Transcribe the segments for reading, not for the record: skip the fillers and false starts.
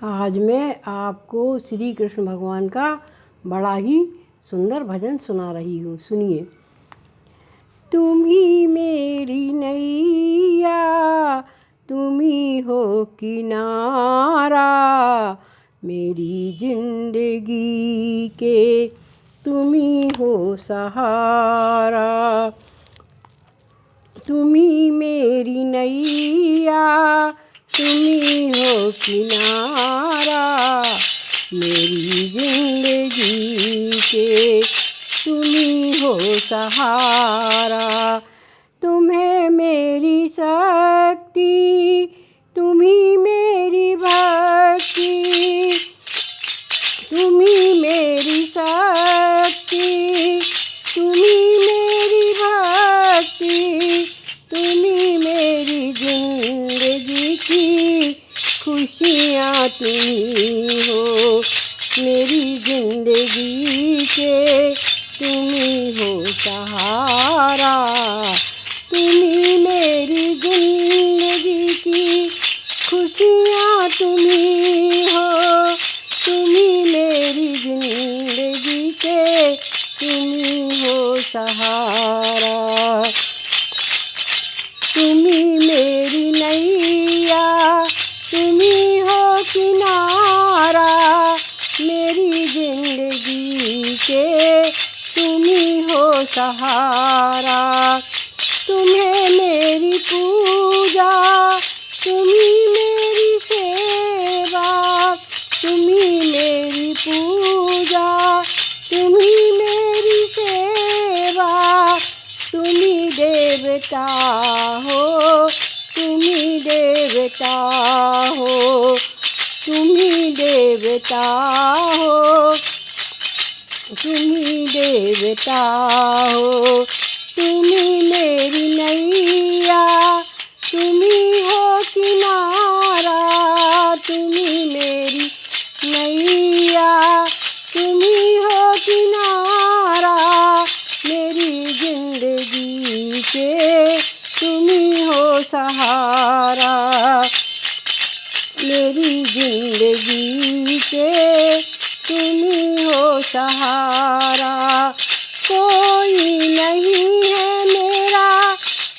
आज मैं आपको श्री कृष्ण भगवान का बड़ा ही सुंदर भजन सुना रही हूँ। सुनिए। तुम ही मेरी नैया, तुम ही हो किनारा, मेरी जिंदगी के तुम ही हो सहारा। तुम ही मेरी नैया, तुम ही हो किनारा, मेरी जिंदगी के तुम ही हो सहारा। तुम्हें मेरी शक्ति, तुम ही मेरी भक्ति, तुम ही मेरी शक्ति, तुम ही मेरी भक्ति, तुम ही मेरी जिंदगी की खुशियाँ तुम ही हो, मेरी जिंदगी के तुम ही हो सहारा। तुम ही मेरी जिंदगी की खुशियाँ तुम ही हो, तुम ही मेरी जिंदगी के तुम ही हो सहारा। तुम ही मेरी नैया, तुम ही हो किनारा, मेरी जिंदगी के तुम ही हो सहारा। तुम्हें मेरी पूजा, तुम ही मेरी सेवा, तुम ही मेरी पूजा, तुम ही मेरी सेवा, तुम ही देवता हो, तुम ही देवता हो, तुम ही देवता हो, तुम ही देवता हो। तुम ही मेरी नैया, तुम ही हो किनारा, तुम ही मेरी नैया, तुम ही हो किनारा, मेरी जिंदगी के तुम ही हो सहारा, मेरी जिंदगी के तुम ही हो सहारा। कोई नहीं है मेरा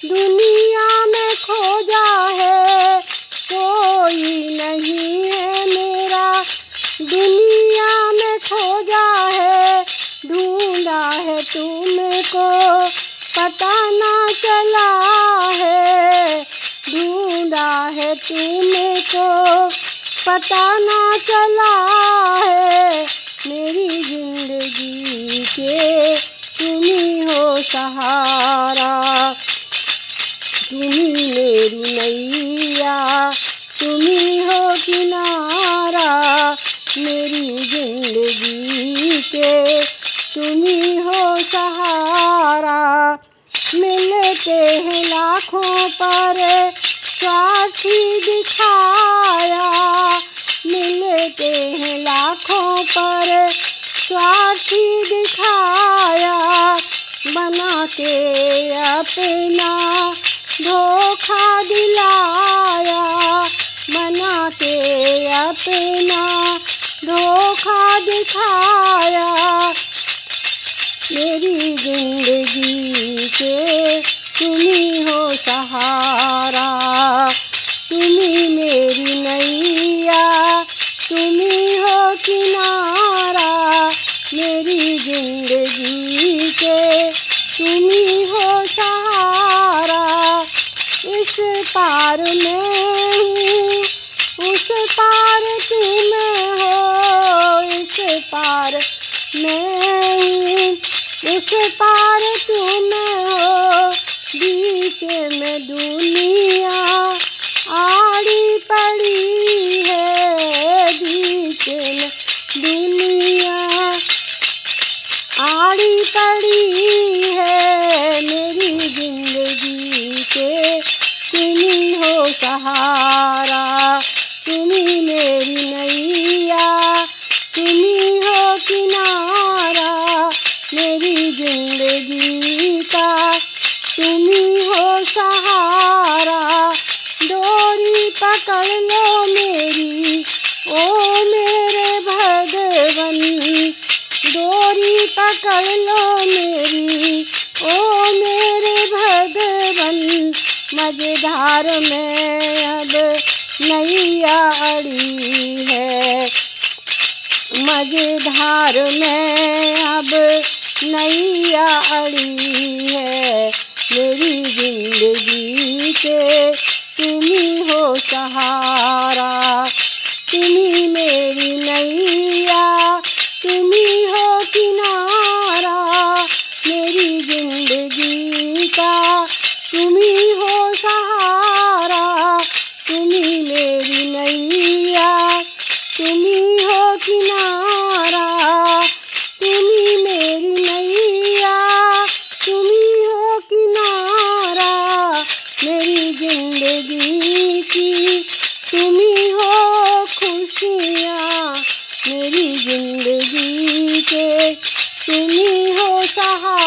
दुनिया में खोजा है, कोई नहीं है मेरा दुनिया में खोजा है, ढूंढा है तुमको पता ना चला है, ढूंढा है तुमको पता ना चला है, मेरी जिंदगी के तुम ही हो सहारा। तुम ही मेरी नैया, तुम ही हो किनारा, मेरी जिंदगी के तुम ही हो सहारा। मिलते हैं लाखों पर स्वार्थी दिखाया, मिलते हैं लाखों पर स्वार्थी दिखाया, बना के अपना धोखा दिलाया, बना के अपना धोखा दिखाया, मेरी जिंदगी के तुम ही हो सहारा। तुम ही मेरी नैया, तुम ही हो किनारा, मेरी जिंदगी के तुम ही हो सहारा। इस पार में हूँ, उस पार तुम हो, इस पार में हूँ, उस पार तुम हो, बीच में दुनिया आड़ी पड़ी है, बीच में दुनिया आड़ी पड़ी है, मेरी जिंदगी के तुम ही हो सहारा। तुम ही मेरी नैया, तुम ही हो किनारा, मेरी जिंदगी का तुम ही हो सहारा। डोरी पकड़ लो मेरी, ओ पकड़ लो मेरी, ओ मेरे भगवन। मझधार में अब नैया अड़ी है, मझधार में अब नैया अड़ी है। मेरी जिंदगी के तुम ही हो सहारा, तुम ही मेरी नैया, तुम ही हो किनारा। मेरी जिंदगी का तुम ही हो सहारा, तुम ही मेरी नैया, तुम ही हो किनारा। तुम ही मेरी नैया, तुम ही हो किनारा। मेरी जिंदगी की तुम ही हो खुशियाँ, मेरी जिंदगी के तुम ही हो सहारा।